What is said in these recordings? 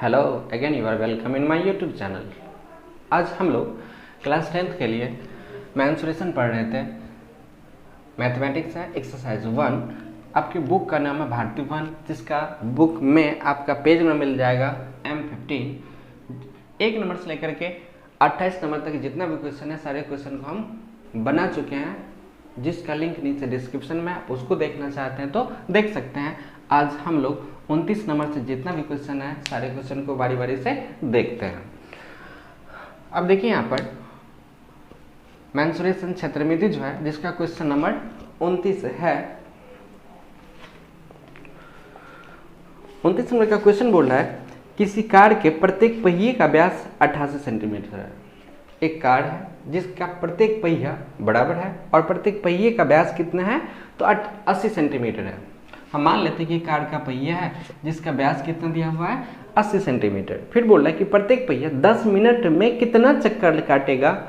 Hello again, you are welcome in my YouTube channel. आज हम लोग क्लास 10th के लिए मेंसुरेशन पढ़ रहे थे। मैथमेटिक्स है एक्सरसाइज 1। आपकी बुक का नाम है भारती 1, जिसका बुक में आपका पेज नंबर मिल जाएगा M15। 1 नंबर से लेकर के 28 नंबर तक जितना भी क्वेश्चन है सारे क्वेश्चन को हम बना चुके हैं, जिसका लिंक नीचे डिस्क्रिप्शन में, आप उसको देखना चाहते हैं तो देख सकते हैं। आज हम लोग 29 नंबर से जितना भी क्वेश्चन है सारे क्वेश्चन को बारी बारी से देखते हैं। अब देखिए यहाँ पर मेंसुरेशन क्षेत्रमिति जो है, जिसका क्वेश्चन नंबर 29 है। 29 नंबर का क्वेश्चन बोल रहा है किसी कार के प्रत्येक पहिए का व्यास 88 सेंटीमीटर है। एक कार है जिसका प्रत्येक पहिया बराबर है और प्रत्येक पहिए का व्यास कितना है तो 80 सेंटीमीटर है। हम मान लेते हैं कि कार का पहिया है जिसका व्यास कितना दिया हुआ है 80 सेंटीमीटर। फिर बोल रहा है कि प्रत्येक पहिया 10 मिनट में कितना चक्कर काटेगा।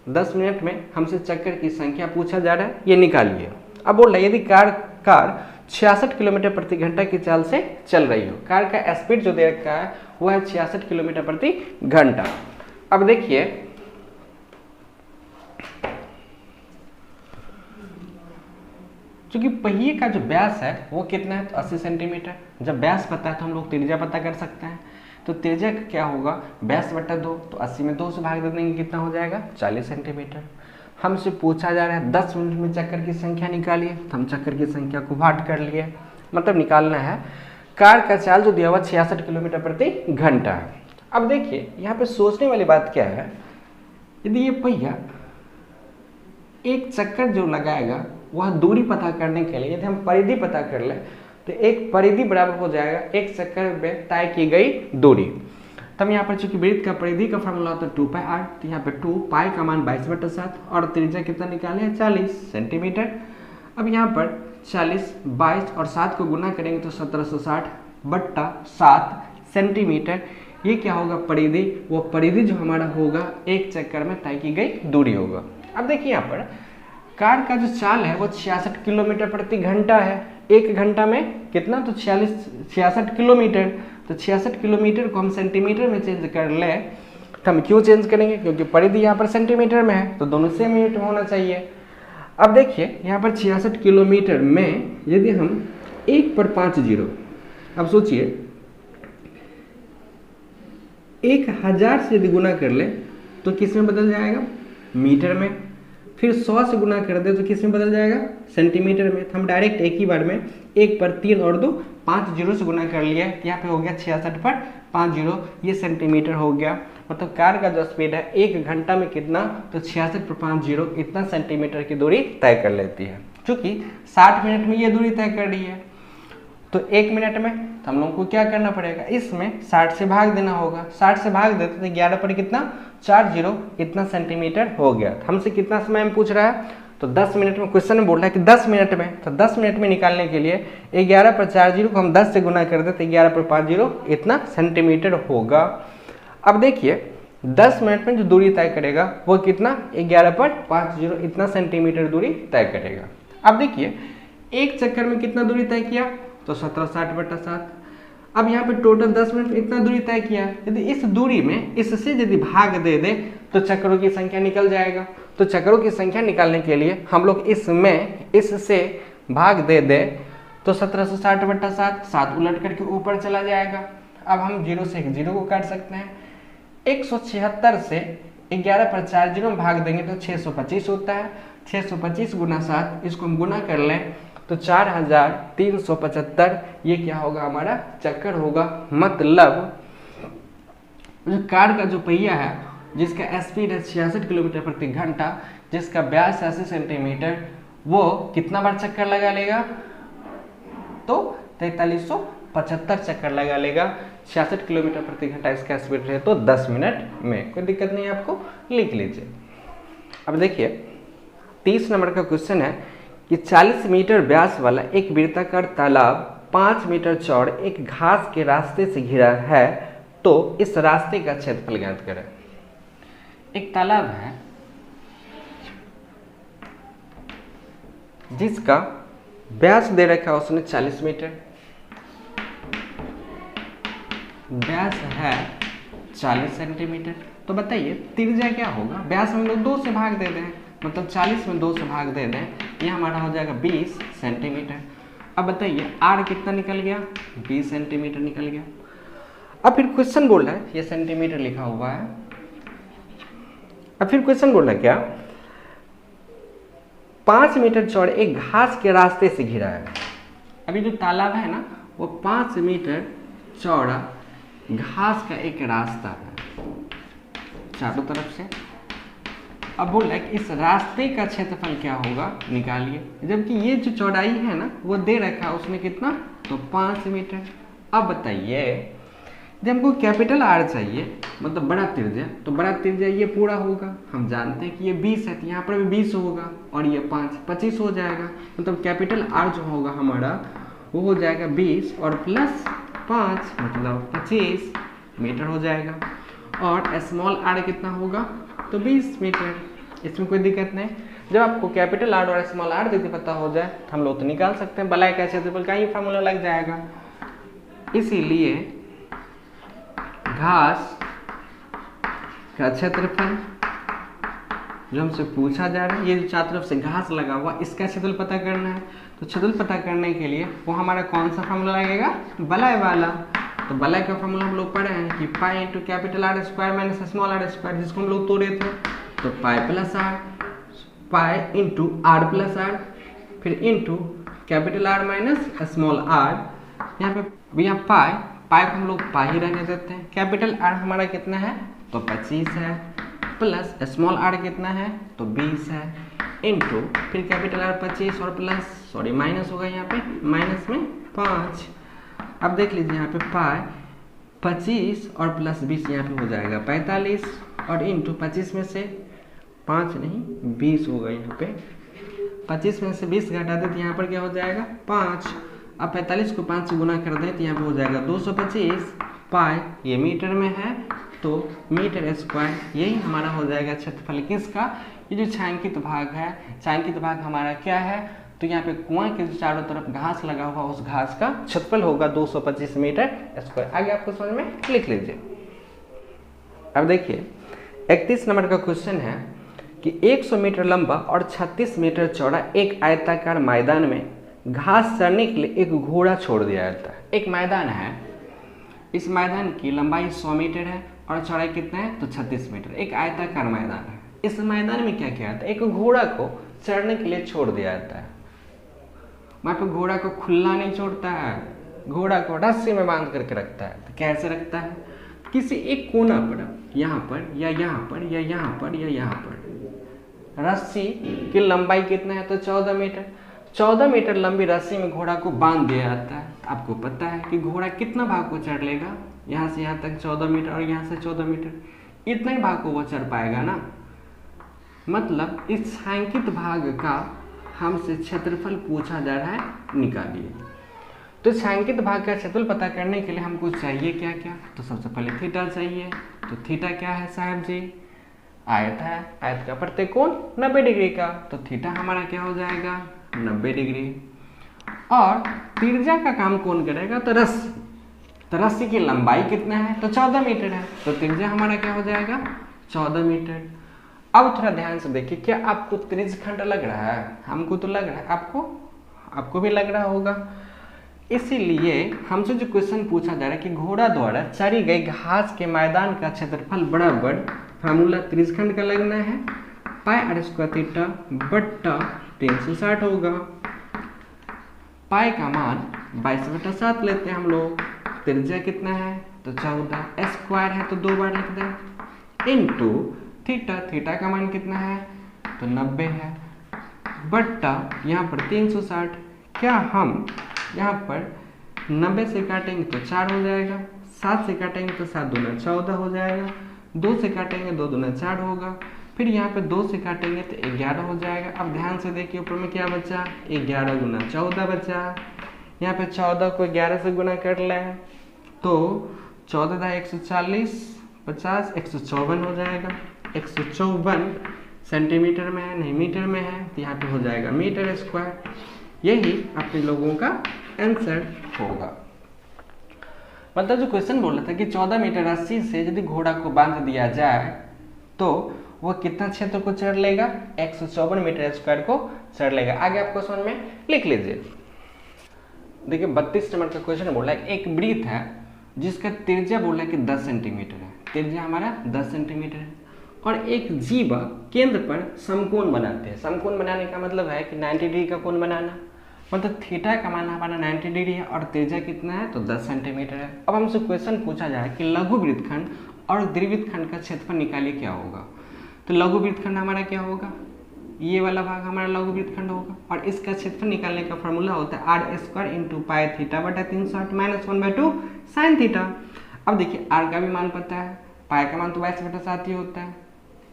10 मिनट में हमसे चक्कर की संख्या पूछा जा रहा है, ये निकालिए। अब बोल रहा है यदि कार 66 किलोमीटर प्रति घंटा की चाल से चल रही हो। कार का स्पीड जो दे रखा है वो है 66 किलोमीटर प्रति घंटा। अब देखिए क्योंकि पहिए का जो व्यास है वो कितना है तो 80 सेंटीमीटर। जब व्यास पता है तो हम लोग त्रिज्या पता कर सकते हैं। तो त्रिज्या का क्या होगा, व्यास बटा 2, तो 80 में 2 से भाग दे देंगे, कितना हो जाएगा 40 सेंटीमीटर। हमसे पूछा जा रहा है 10 मिनट में चक्कर की संख्या निकालिए, तो हम चक्कर की संख्या को भाग कर लिए, मतलब निकालना है। कार का चाल जो दिया हुआ 66 किलोमीटर प्रति घंटा है। अब देखिए यहाँ पे सोचने वाली बात क्या है, यदि ये पहिया एक चक्कर जो लगाएगा वह दूरी पता करने के लिए यदि हम परिधि पता कर ले तो एक परिधि बराबर हो जाएगा एक चक्कर में तय की गई दूरी। तब यहाँ पर चूंकि वृत्त का परिधि का फॉर्मूला होता है 2πr, तो यहाँ पे 2 पाई का मान 22/7 और त्रिज्या कितना निकाले हैं 40 सेंटीमीटर। अब यहाँ पर 40, 22 और 7 को गुना करेंगे तो 1760/7 सेंटीमीटर। ये क्या होगा परिधि, वो परिधि जो हमारा होगा एक चक्कर में तय की गई दूरी होगा। अब देखिए यहाँ पर कार का जो चाल है वो 66 किलोमीटर प्रति घंटा है। एक घंटा में कितना तो 66 किलोमीटर। तो 66 किलोमीटर को हम सेंटीमीटर में चेंज कर ले तो हम क्यों चेंज करेंगे, क्योंकि परिधि यहाँ पर सेंटीमीटर में है तो दोनों सेम यूनिट में होना चाहिए। अब देखिए यहाँ पर 66 किलोमीटर में यदि हम 1 पर 5 जीरो, अब सोचिए 1000 से यदि गुना कर ले तो किस में बदल जाएगा, मीटर में। फिर 100 से गुना कर दे तो किस में बदल जाएगा, सेंटीमीटर में। तो हम डायरेक्ट एक ही बार में 1 पर 3 और 2 5 जीरो से गुना कर लिया, यहाँ पे हो गया 66 पर 5 जीरो, ये सेंटीमीटर हो गया। मतलब कार का जो स्पीड है 1 घंटा में कितना तो 66 पर 5 जीरो, इतना सेंटीमीटर की दूरी तय कर लेती है। क्योंकि 60 मिनट में ये दूरी तय कर रही है तो 1 मिनट में तो हम लोग को क्या करना पड़ेगा, इसमें 60 से भाग देना होगा। 60 से भाग देते तो 11 पर कितना 4 जीरो, इतना सेंटीमीटर हो गया। हमसे कितना समय में पूछ रहा है तो 10 मिनट में। क्वेश्चन में बोल रहा है कि 10 मिनट में, तो 10 मिनट में निकालने के लिए 11 पर 4 जीरो को हम 10 से गुना कर देते, 11 पर 5 जीरो, इतना सेंटीमीटर होगा। अब देखिए 10 मिनट में जो दूरी तय करेगा वो कितना 11 पर 5 जीरो, इतना सेंटीमीटर दूरी तय करेगा। अब देखिए एक चक्कर में कितना दूरी तय किया तो 1760/7। अब यहाँ पे टोटल 10 मिनट में इतना दूरी तय किया। यदि इस दूरी में इससे यदि भाग दे दे तो चक्करों की संख्या निकल जाएगा। तो चक्करों की संख्या निकालने के लिए हम लोग इसमें इससे भाग दे दे तो 1760/7, 7 उलट करके ऊपर चला जाएगा। अब हम 0 से 1 जीरो को काट सकते हैं। 176 से 11 पर 4 जीरो में भाग देंगे तो 625 होता है। 625 गुना 7, इसको हम गुना कर लें तो 4375, ये क्या होगा हमारा चक्कर होगा। मतलब जो कार का जो पहिया है जिसका स्पीड है 66 किलोमीटर प्रति घंटा, जिसका व्यास 80 सेंटीमीटर, वो कितना बार चक्कर लगा लेगा तो 4375 चक्कर लगा लेगा। 66 किलोमीटर प्रति घंटा इसका स्पीड है तो 10 मिनट में। कोई दिक्कत नहीं है, आपको लिख लीजिए। अब देखिए 30 नंबर का क्वेश्चन है कि 40 मीटर व्यास वाला एक वृत्ताकार तालाब 5 मीटर चौड़ एक घास के रास्ते से घिरा है, तो इस रास्ते का क्षेत्रफल ज्ञात करें। एक तालाब है जिसका व्यास दे रखा है उसने 40 मीटर, व्यास है 40 सेंटीमीटर। तो बताइए त्रिज्या क्या होगा, व्यास हम लोग 2 से भाग दे दें, मतलब 40 में 2 से भाग दे दें, ये हमारा हो जाएगा 20 सेंटीमीटर। अब बताइए आर कितना निकल गया, 20 सेंटीमीटर निकल गया। अब फिर क्वेश्चन बोल रहा है, ये सेंटीमीटर लिखा हुआ है, अब फिर क्वेश्चन बोल रहा है क्या, 5 मीटर चौड़े एक घास के रास्ते से घिरा है। अभी जो तालाब है ना वो 5 मीटर चौड़ा घास का एक रास्ता है चारों तरफ से। अब बोल रहा है कि इस रास्ते का क्षेत्रफल क्या होगा निकालिए, जबकि ये जो चौड़ाई है ना वो दे रखा है उसने कितना, तो 5 मीटर। अब बताइए जब हमको कैपिटल आर चाहिए मतलब बड़ा त्रिज्या, तो बड़ा त्रिज्या ये पूरा होगा, हम जानते हैं कि ये 20 है तो यहाँ पर भी 20 होगा और ये 25 हो जाएगा, मतलब कैपिटल आर जो होगा हमारा वो हो जाएगा 20 और प्लस 5 मतलब 25 मीटर हो जाएगा। और स्मॉल आर कितना होगा, तो 20 मीटर, इसमें कोई दिक्कत नहीं। जब आपको कैपिटल आर और स्मॉल आर यदि पता हो जाए तो हम लोग तो निकाल सकते हैं, बलाई का क्षेत्रफल का ही फार्मूला लग जाएगा। इसीलिए घास का क्षेत्रफल जो हमसे पूछा जा रहा है, ये जो चारों तरफ से घास लगा हुआ इसका क्षेत्रफल पता करना है, तो क्षेत्रफल पता करने के लिए वो हमारा कौन सा फार्मूला लगेगा, बलाई वाला। तो बलाई का फार्मूला हम लोग पढ़े हैं कि pi into capital R square minus small R square, जिसको हम लोग तोड़े थे, तो pi plus R, pi into R plus R, फिर into capital R minus small R. यहाँ पे यहाँ पाई को हम लोग पाई ही रहने देते हैं। कैपिटल आर हमारा कितना है, तो 25 है, प्लस स्मॉल आर कितना है, तो 20 है, इंटू फिर कैपिटल आर 25 और प्लस माइनस होगा यहाँ पे, माइनस में 5। अब देख लीजिए यहाँ पे पाई 25 और प्लस 20 यहाँ पे हो जाएगा 45 और इंटू 25 में से 5 नहीं 20 होगा यहाँ पे, 25 में से 20 घटा दे तो यहाँ पर क्या हो जाएगा 5। अब 45 को 5 से गुना कर दे तो यहाँ पे हो जाएगा 225 पाई, ये मीटर में है तो मीटर स्क्वायर, यही हमारा हो जाएगा क्षेत्रफल किसका, ये जो छायांकित भाग है, छायांकित भाग हमारा क्या है, तो यहाँ पे कुआं के चारों तरफ घास लगा हुआ उस घास का क्षेत्रफल होगा 225 मीटर स्क्वायर। आगे आपको समझ में लिख लीजिए। अब देखिए 31 नंबर का क्वेश्चन है कि 100 मीटर लंबा और 36 मीटर चौड़ा एक आयताकार मैदान में घास चरने के लिए एक घोड़ा छोड़ दिया जाता है। एक मैदान है, इस मैदान की लंबाई 100 मीटर है और चौड़ाई कितना है, तो 36 मीटर, एक आयताकार मैदान है। इस मैदान में क्या किया जाता है, एक घोड़ा को चरने के लिए छोड़ दिया जाता है। वहाँ पे घोड़ा को खुला नहीं छोड़ता है, घोड़ा को रस्सी में बांध करके रखता है। तो कैसे रखता है, किसी एक कोना पर, यहाँ पर या यहाँ पर या यहाँ पर या यहाँ पर, रस्सी की लंबाई कितना है, तो 14 मीटर, 14 मीटर लंबी रस्सी में घोड़ा को बांध दिया जाता है। आपको पता है कि घोड़ा कितना भाग को चढ़ लेगा, यहाँ से यहाँ तक 14 मीटर और यहाँ से 14 मीटर, इतना ही भाग को वो चढ़ पाएगा ना। मतलब इस छायांकित भाग का हमसे क्षेत्रफल पूछा जा रहा है, निकालिए। तो छायांकित भाग का क्षेत्रफल पता करने के लिए हमको चाहिए क्या क्या, तो सबसे पहले थीटा चाहिए। तो थीटा क्या है साहब जी, आयत है, आयत का प्रत्येक कोण 90 डिग्री का, तो थीटा हमारा क्या हो जाएगा 90 डिग्री। और त्रिज्या का काम कौन करेगा, तो रस्सी, तो रस्सी की लंबाई कितना है, तो 14 मीटर है, तो त्रिज्या हमारा क्या हो जाएगा 14 मीटर। अब थोड़ा ध्यान से देखिए, क्या आपको त्रिज्यखंड लग रहा है, हमको तो लग रहा है, आपको भी लग रहा होगा। इसीलिए हमसे जो क्वेश्चन पूछा जा रहा है कि घोड़ा द्वारा चरी गई घास के मैदान का क्षेत्रफल बराबर फार्मूला त्रिज्यखंड का लगना है, पाई आर स्क्वायर थीटा बट्टा 360 होगा। पाई का मान 22/7 लेते हैं हम लोग, त्रिज्या कितना है, तो 14, स्क्वायर है तो 2 बार लिख दें, इनटू थीटा, थीटा का मान कितना है, तो 90 है, बट्टा यहाँ पर 360। क्या हम यहाँ पर 90 से काटेंगे तो 4 हो जाएगा, 7 से काटेंगे तो 7 दूना 14 हो जाएगा, 2 से काटेंगे 2 दूना 4 होगा, फिर यहाँ पे 2 से काटेंगे तो 11 हो जाएगा। अब ध्यान से देखिए ऊपर में क्या बचा, 11 गुना 14 बचा। यहाँ पे 14 को 11 से गुना कर ले तो 14 140, 50, 154 हो जाएगा। 154 सेंटीमीटर में है, नहीं मीटर में है, तो यहाँ पे हो जाएगा मीटर स्क्वायर। यही अपने लोगों का आंसर होगा। मतलब जो क्वेश्चन बोल रहा था कि 14 मीटर रस्सी से यदि घोड़ा को बांध दिया जाए तो वह कितना क्षेत्र को चढ़ लेगा, 154 मीटर स्क्वायर को चढ़ लेगा। आगे आप क्वेश्चन में लिख लीजिए। देखिए 32 नंबर का क्वेश्चन बोला है एक वृत्त है जिसका त्रिज्या बोला है कि 10 सेंटीमीटर है, त्रिज्या हमारा 10 सेंटीमीटर है, और एक जीवा केंद्र पर समकोण बनाते हैं। समकोण बनाने का मतलब है कि 90 डिग्री का कोण बनाना, मतलब थीटा का मान हमारा 90 डिग्री है और त्रिज्या कितना है तो 10 सेंटीमीटर है। अब हमसे क्वेश्चन पूछा जाए कि लघु वृत्तखंड और द्विवृत्तखंड का क्षेत्रफल निकालिए क्या होगा। तो लघु वृत्तखंड हमारा क्या होगा, ये वाला भाग हमारा लघु वृत्तखंड होगा, और इसका क्षेत्रफल निकालने का फॉर्मूला होता है R square into pi theta बटा 360 माइनस 1/2 साइन थीटा। अब देखिए आर का भी मान पता है, पाई का मान तो 22/7 ही होता है,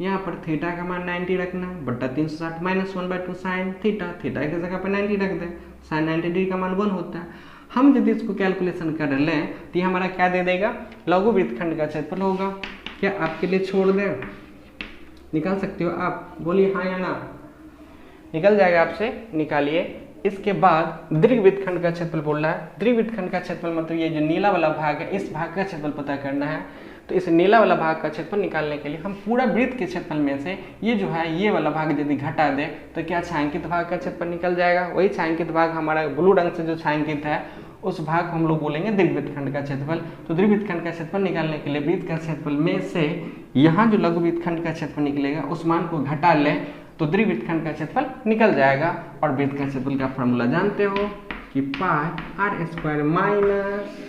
यहाँ पर थीटा का मान 90 रखना है बटा 360 माइनस 1/2 साइन थीटा, थीटा की जगह पर 90 रख दें, साइन 90 डिग्री का मान 1 होता है। हम यदि इसको कैलकुलेशन कर लें तो ये हमारा क्या दे देगा, लघु वृत्तखंड का क्षेत्रफल होगा। क्या आपके लिए छोड़ दें, निकाल सकते हो आप, बोलिए हाँ या ना, निकल जाएगा आपसे, निकालिए। इसके बाद दीर्घवृत्तखंड का क्षेत्रफल बोल रहा है। दीर्घवृत्तखंड का क्षेत्रफल मतलब ये जो नीला वाला भाग है इस भाग का क्षेत्रफल पता करना है। तो इस नीला वाला भाग का क्षेत्रफल निकालने के लिए हम पूरा वृत्त के क्षेत्रफल में से ये जो है ये वाला भाग यदि घटा दें तो क्या छायांकित भाग का क्षेत्रफल निकल जाएगा। वही छायांकित भाग हमारा ब्लू रंग से जो छायांकित है उस भाग को हम लोग बोलेंगे दीर्घवृत्तखंड का क्षेत्रफल। तो दीर्घवृत्तखंड का क्षेत्रफल निकालने के लिए वृत्त का क्षेत्रफल में से यहाँ जो लघु वृत्तखंड का क्षेत्रफल निकलेगा उस मान को घटा लें तो दीर्घवृत्तखंड का क्षेत्रफल निकल जाएगा। और वृत्त का क्षेत्रफल का फॉर्मूला जानते हो कि पाई आर स्क्वायर माइनस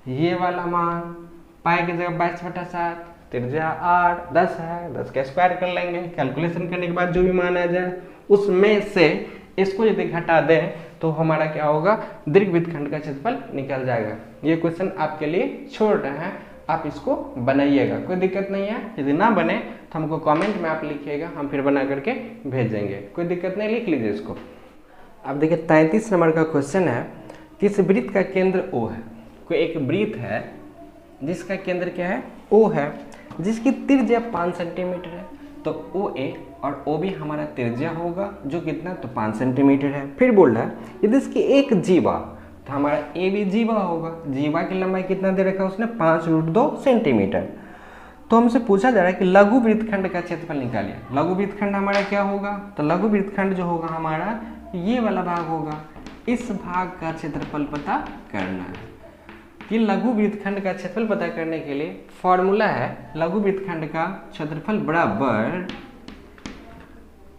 ये वाला मान, पाई की जगह 22/7, त्रिज्या 8 10 है, 10 का स्क्वायर कर लेंगे, कैलकुलेशन करने के बाद जो भी मान आ जाए उसमें से इसको यदि घटा दें तो हमारा क्या होगा, दीर्घवृत्तखंड का क्षेत्रफल निकल जाएगा। ये क्वेश्चन आपके लिए छोड़ रहे हैं, आप इसको बनाइएगा, कोई दिक्कत नहीं है। यदि ना बने तो हमको कमेंट में आप लिखिएगा, हम फिर बना करके भेजेंगे, कोई दिक्कत नहीं, लिख लीजिए इसको। अब देखिए 33 नंबर का क्वेश्चन है किस वृत्त का केंद्र O है। कोई एक वृत्त है जिसका केंद्र क्या है, O है, जिसकी त्रिज्या 5 सेंटीमीटर है। तो OA और OB हमारा त्रिज्या होगा जो कितना, तो 5 सेंटीमीटर है। फिर बोल रहा है यदि इसकी एक जीवा, तो हमारा AB जीवा होगा, जीवा की लंबाई कितना दे रखा है उसने 5√2 सेंटीमीटर। तो हमसे पूछा जा रहा है कि लघु वृत्तखंड का क्षेत्रफल निकालिए। लघु वृत्तखंड हमारा क्या होगा, तो लघु वृत्तखंड जो होगा हमारा ये वाला भाग होगा, इस भाग का क्षेत्रफल पता करना है। कि लघु वृत्तखंड का क्षेत्रफल पता करने के लिए फॉर्मूला है लघु वृत्तखंड का क्षेत्रफल बराबर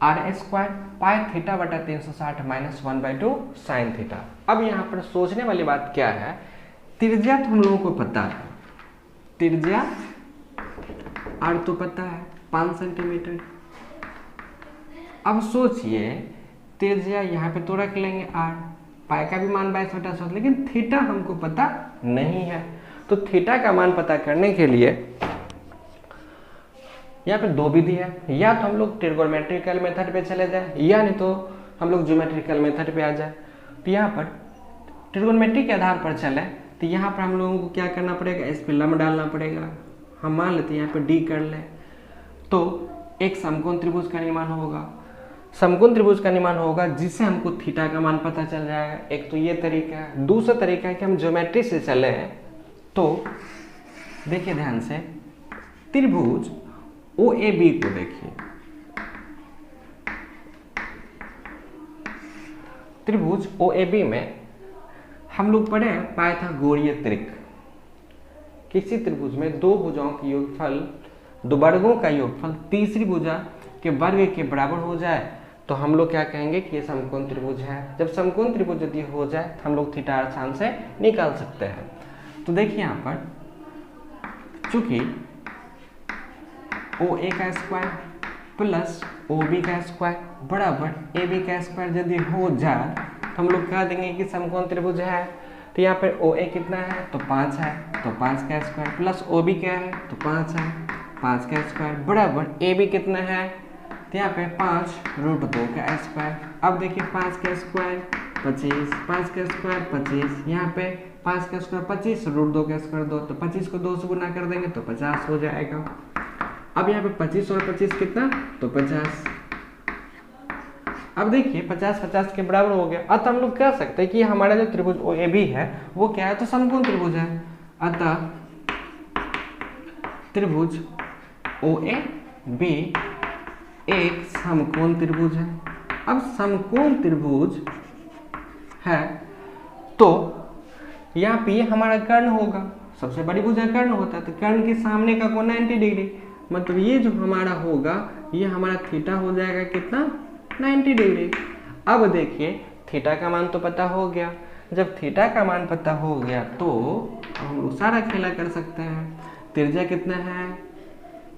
आर स्क्वायर पाई थीटा बटा 360 माइनस 1/2 साइन थीटा। अब यहाँ पर सोचने वाली बात क्या है, त्रिज्या तो हम लोगों को पता है, त्रिज्या आर तो पता है 5 सेंटीमीटर। अब सोचिए त्रिज्या यहाँ पे तो रख लेंगे आर, पाई का भी मान 22/7, लेकिन थीटा हमको पता नहीं है। तो थीटा का मान पता करने के लिए यहाँ पे दो विधि है, या तो हम लोग ट्रिगोनोमेट्रिकल मेथड पे चले जाए या नहीं तो हम लोग ज्योमेट्रिकल मेथड पे आ जाए। तो यहाँ पर ट्रिगोनोमेट्री के आधार पर चले तो यहाँ पर हम लोगों को क्या करना पड़ेगा, इस पर लंब डालना पड़ेगा। हम मान लेते हैं यहाँ पे डी कर ले तो एक समकोण त्रिभुज का निर्माण होगा, समकोण त्रिभुज का निर्माण होगा जिससे हमको थीटा का मान पता चल जाएगा। एक तो ये तरीका है। दूसरा तरीका है कि हम ज्योमेट्री से चले तो देखिए ध्यान से, त्रिभुज OAB को देखिए, त्रिभुज OAB में हम लोग पढ़े पाइथागोरीय त्रिक। किसी त्रिभुज में दो भुजाओं की योगफल, दो वर्गों का योगफल तीसरी भुजा के वर्ग के बराबर हो जाए तो हम लोग क्या कहेंगे कि ये समकोण त्रिभुज है। जब समकोण त्रिभुज यदि हो जाए तो हम लोग थीटा आसान से निकाल सकते हैं। तो देखिए यहाँ पर चूंकि OA का स्क्वायर प्लस OB का स्क्वायर बराबर AB का स्क्वायर यदि हो जाए तो हम लोग कह देंगे कि समकोण त्रिभुज है। तो यहाँ पर OA कितना है, तो 5 है, तो 5 का स्क्वायर प्लस OB क्या है, तो 5 है, 5 का स्क्वायर बराबर AB कितना है, तो यहाँ पे 5√2 का स्क्वायर। अब देखिए 5 का स्क्वायर 25, 5 का स्क्वायर 25, यहाँ पे 5 का स्क्वायर 25, √2 का स्क्वायर 2, तो 25 को 2 से गुना कर देंगे तो 50 हो जाएगा। अब यहाँ पे 25 और 25 कितना, तो 50, अब देखिए 50-50 के बराबर हो गया। अतः हम लोग कह सकते हैं कि हमारा जो त्रिभुज OAB है वो क्या है, तो समकोण त्रिभुज है। अतः त्रिभुज OAB एक समकोण त्रिभुज है। अब समकोण त्रिभुज है तो यहाँ पे हमारा कर्ण होगा, सबसे बड़ी भुजा कर्ण होता है, तो कर्ण के सामने का कोण 90 डिग्री, मतलब ये जो हमारा होगा ये हमारा थीटा हो जाएगा कितना, 90 डिग्री। अब देखिए थीटा का मान तो पता हो गया, जब थीटा का मान पता हो गया तो हम लोग सारा खेला कर सकते हैं। त्रिज्या कितना है,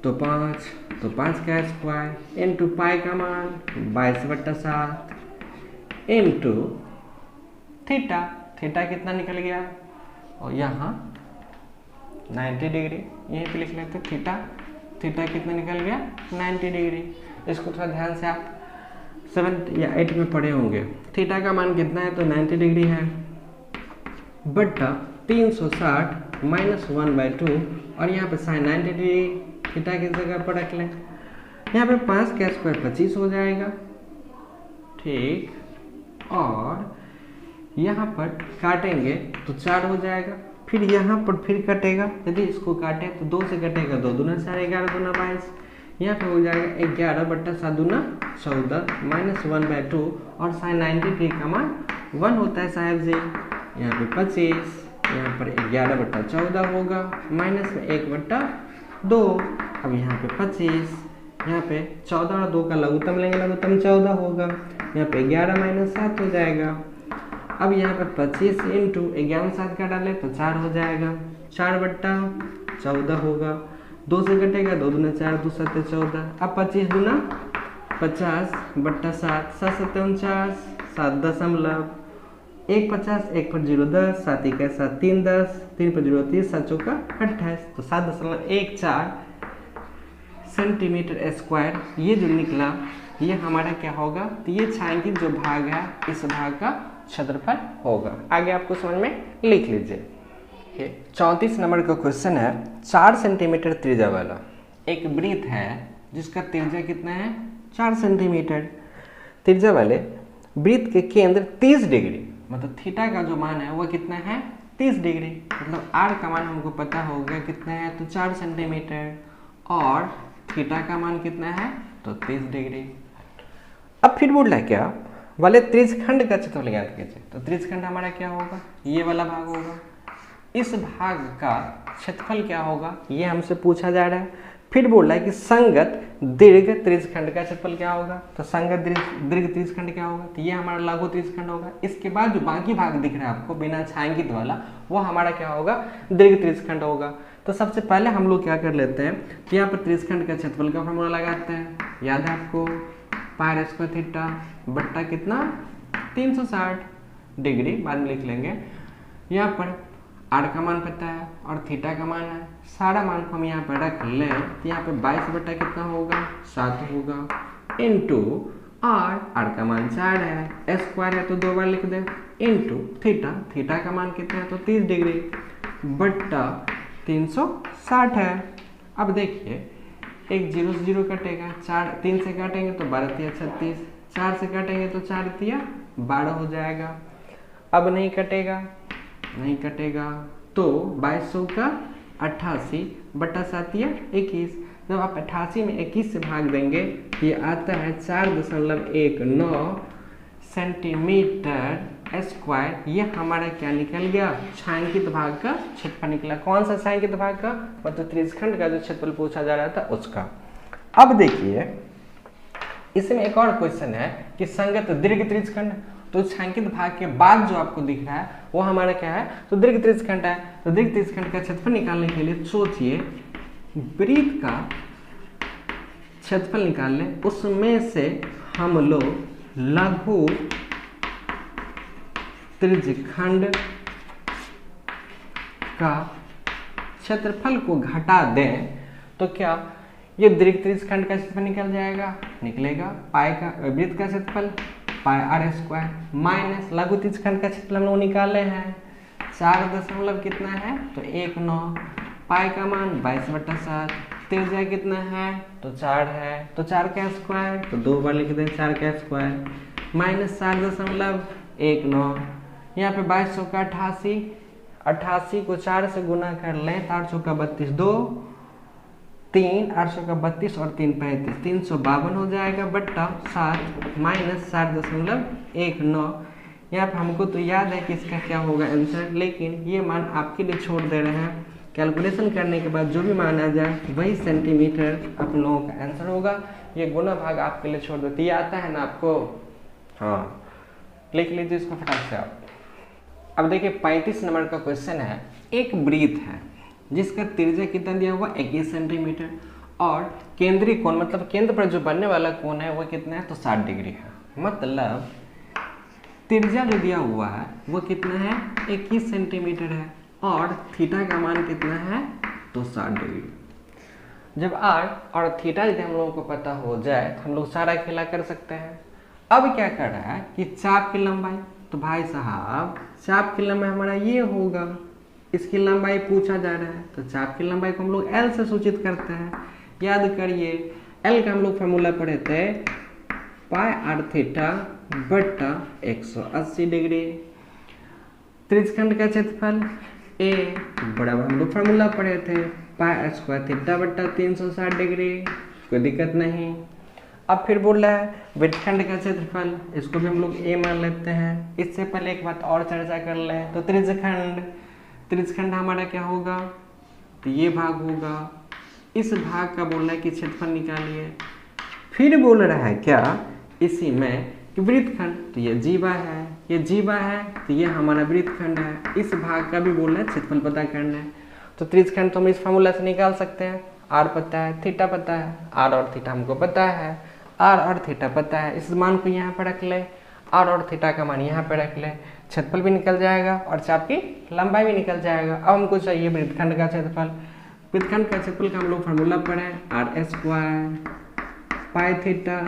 तो 5, तो 5 का स्क्वायर इंटू पाई का मान 22/7 इंटू थीटा, थीटा कितना निकल गया, और यहाँ 90 डिग्री यहीं पे लिख लेते, थीटा थीटा कितना निकल गया, 90 डिग्री। इसको थोड़ा ध्यान से आप 7 या 8 में पढ़े होंगे। थीटा का मान कितना है, तो 90 डिग्री है, बट्टा 360 माइनस 1/2, और यहाँ पे साइन 90 डिग्री थीटा की जगह पर रख लें। यहाँ पे 5 का स्क्वायर 25 हो जाएगा, ठीक, और यहाँ पर काटेंगे तो 4 हो जाएगा, फिर यहाँ पर फिर कटेगा, यदि इसको काटे तो 2 से कटेगा, 2 दूना 4, 11 दूना 22, यहाँ पे हो जाएगा 11/7 दूना 14 माइनस 1/2, और साइन 90 डिग्री का मान 1 होता है साहब जी। यहाँ पे 25, यहाँ पर 11/14 होगा, माइनस में 1/2, अब यहाँ पे 25, यहाँ पे 14 और 2 का लघुत्तम लेंगे, लघुत्तम 14 होगा, यहाँ पे 11 माइनस 7 हो जाएगा। अब यहाँ पे 25 इंटू 11 में 7 का डाले तो 4 हो जाएगा, 4/14 होगा, 2 से कटेगा, 2 दूना 4, 2 7 14, अब 25 दूना 50/7, 7 7 49, 7 दशमलव 1 50, 1 पर 0 10, 7 1 7 3 10, 3 पर 0 30, 7 चौका 28, तो 7.14 सेंटीमीटर स्क्वायर ये जो निकला ये हमारा क्या होगा, तो ये छायांकित जो भाग है इस भाग का क्षेत्रफल होगा। आगे आपको समझ में लिख लीजिए। 34 नंबर का क्वेश्चन है, 4 सेंटीमीटर त्रिज्या वाला एक वृत्त है जिसका त्रिज्या कितना है, 4 सेंटीमीटर। त्रिज्या वाले वृत्त के केंद्र 30 डिग्री, मतलब थीटा का जो मान है वो कितना है, 30 डिग्री, मतलब आर का मान हमको पता होगा कितना है, तो 4 सेंटीमीटर, और थीटा का मान कितना है, तो 30 डिग्री। अब फिर बोल रहा है क्या, वाले त्रिज्यखंड का क्षेत्रफल ज्ञात कीजिए, तो त्रिज्यखंड हमारा क्या होगा, ये वाला भाग होगा, इस भाग का क्षेत्रफल क्या होगा ये हमसे पूछा जा रहा है। फिर बोल रहा है कि संगत दीर्घ त्रिज्यखंड का क्षेत्रफल क्या होगा, तो संगत दीर्घ त्रिज्यखंड क्या होगा, तो ये हमारा लघु त्रिज्यखंड होगा। इसके बाद जो बाकी भाग दिख रहा है आपको बिना छायांकित वाला, वो हमारा क्या होगा, दीर्घ त्रिज्यखंड होगा। तो सबसे पहले हम लोग क्या कर लेते हैं कि यहाँ पर त्रिज्यखंड का क्षेत्रफल का फॉर्मूला लगाते हैं, याद है आपको, पाई स्क्वायर थीटा बट्टा कितना 360 डिग्री, बाद में लिख लेंगे। यहाँ पर आर का मान पता है और थीटा का मान है, सारा मान को हम यहाँ पर रख लें तो यहाँ पे 22 बट्टा कितना होगा, 7 होगा, इंटू आर का मान 4 है, स्क्वायर है तो 2 बार लिख दे, इंटू थीटा का मान कितना है, तो 30 डिग्री बट्टा 360 है। अब देखिए एक 0 से 0 कटेगा, 4 3 से काटेंगे तो 12 तिया 36, 4 से काटेंगे तो 4 तिया 12 हो जाएगा। अब नहीं कटेगा तो 2200 का 88 बट्टा 7 या 21, जब आप 88 में 21 से भाग देंगे तो ये आता है 4.19 सेंटीमीटर स्क्वायर। ये हमारा क्या निकल गया, छायांकित भाग का क्षेत्रफल निकला। कौन सा छायांकित भाग का, मतलब त्रिज्यखंड का जो क्षेत्रफल पूछा जा रहा था उसका। अब देखिए इसमें एक और क्वेश्चन है कि संगत दीर्घ त्रिज्यखंड, तो छायांकित भाग के बाद जो आपको दिख रहा है वो हमारा क्या है, तो दीर्घ त्रिज्यखंड है। तो दीर्घ त्रिज्यखंड का क्षेत्रफल निकालने के लिए सोचिए वृत्त का क्षेत्रफल निकाल लें, उसमें से हम लोग लघु त्रिज्यखंड का क्षेत्रफल को घटा दें तो क्या ये दीर्घ त्रिज्यखंड का क्षेत्रफल निकल जाएगा, निकलेगा। पाई का वृत्त का क्षेत्रफल पाई आर स्क्वायर माइनस लघु त्रिज्यखंड का क्षेत्रफल हम लोग निकाले हैं 4 दशमलव कितना है, तो 19, पाई का मान 22/7 त्रिज्या कितना है, तो 4 है, तो 4 का स्क्वायर, तो 2 बार लिख दें 4 का स्क्वायर, माइनस 4.19। यहाँ पे 22 का 88, 88 को 4 से गुना कर लें, 8 का 32, 2 3, 8 का 32 और 3 35, 352 हो जाएगा बट्टा 7 माइनस 7.19। यहाँ पे हमको तो याद है कि इसका क्या होगा आंसर, लेकिन ये मान आपके लिए छोड़ दे रहे हैं। कैलकुलेशन करने के बाद जो भी मान आ जाए वही सेंटीमीटर आप लोगों का आंसर होगा। ये गुना भाग आपके लिए छोड़ देती, ये आता है ना आपको, हाँ लिख लीजिए इसको फटाक से आप। अब देखिए 35 नंबर का क्वेश्चन है, एक वृत्त है जिसका त्रिज्या कितना दिया हुआ 21 सेंटीमीटर और केंद्रीय कोण मतलब केंद्र पर जो बनने वाला कोण है वो कितना है, तो 60 डिग्री है। मतलब त्रिज्या जो दिया हुआ है वो कितना है, 21 सेंटीमीटर है और थीटा का मान कितना है, तो 60 डिग्री। जब आर और थीटा यदि हम लोगों को पता हो जाए तो हम लोग सारा खेला कर सकते हैं। अब क्या कर रहा है कि चाप की लंबाई, तो भाई साहब चाप की लंबाई हमारा ये होगा, इसकी लंबाई पूछा जा रहा है, तो चाप की लंबाई को हम लोग एल से सूचित करते हैं। याद करिए एल का हम लोग फॉर्मूला पढ़े थे, पाई आर थीटा बट्टा 180 डिग्री। त्रिज्यखंड का क्षेत्रफल ए बराबर हम लोग फॉर्मूला पढ़े थे, पाई स्क्वायर थीटा बट्टा 360 डिग्री, कोई दिक्कत नहीं। अब फिर बोल रहा है वृत्तखंड का क्षेत्रफल, इसको भी हम लोग ए मान लेते हैं। इससे पहले एक बात और चर्चा कर लें, तो त्रिज्यखंड, त्रिज्यखंड हमारा क्या होगा, तो ये भाग होगा, इस भाग का बोल रहा है कि क्षेत्रफल निकालिए। फिर बोल रहा है क्या इसी में कि वृत्तखंड, तो ये जीवा है, ये जीवा है, तो ये हमारा वृत्तखंड है, इस भाग का भी बोल रहा है क्षेत्रफल पता करना है। तो त्रिज्यखंड तो हम इस फॉर्मूला से निकाल सकते हैं, आर पता है, थीटा पता है, आर और थीटा हमको पता है, आर और थीटा पता है, इस मान को यहाँ पर रख ले, आर और थीटा का मान यहाँ पर रख ले, क्षेत्रफल भी निकल जाएगा और चाप की लंबाई भी निकल जाएगा। अब हमको चाहिए वृत्तखंड का क्षेत्रफल। वृत्तखंड का क्षेत्रफल का हम लोग फार्मूला पढ़े, आर स्क्वायर पाई थीटा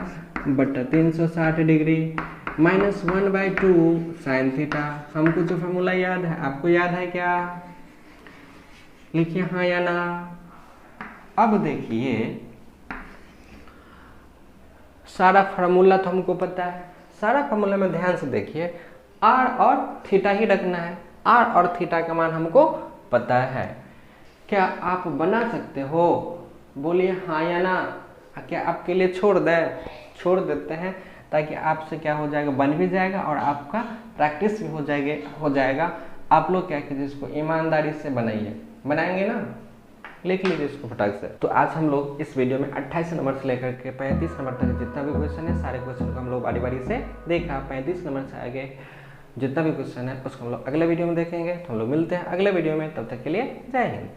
बट्टा 360 डिग्री माइनस 1/2 साइन थीटा। हमको जो फार्मूला याद है, आपको याद है क्या, लिखिए हाँ या ना। अब देखिए सारा फार्मूला तो हमको पता है, सारा फार्मूला में ध्यान से देखिए, आर और थीटा ही रखना है, आर और थीटा का मान हमको पता है। क्या आप बना सकते हो, बोलिए हाँ या ना। क्या आपके लिए छोड़ देते हैं ताकि आपसे क्या हो जाएगा, बन भी जाएगा और आपका प्रैक्टिस भी हो जाएगा। आप लोग क्या कीजिए, इसको ईमानदारी से बनाइए, बनाएंगे ना, लिख लीजिए इसको फटाक से। तो आज हम लोग इस वीडियो में 28 नंबर से लेकर के 35 नंबर तक जितना भी क्वेश्चन है, सारे क्वेश्चन को हम लोग बारी बारी से देखा। 35 नंबर से आगे जितना भी क्वेश्चन है उसको हम लोग अगले वीडियो में देखेंगे। तो हम लोग मिलते हैं अगले वीडियो में, तब तक के लिए जय हिंद।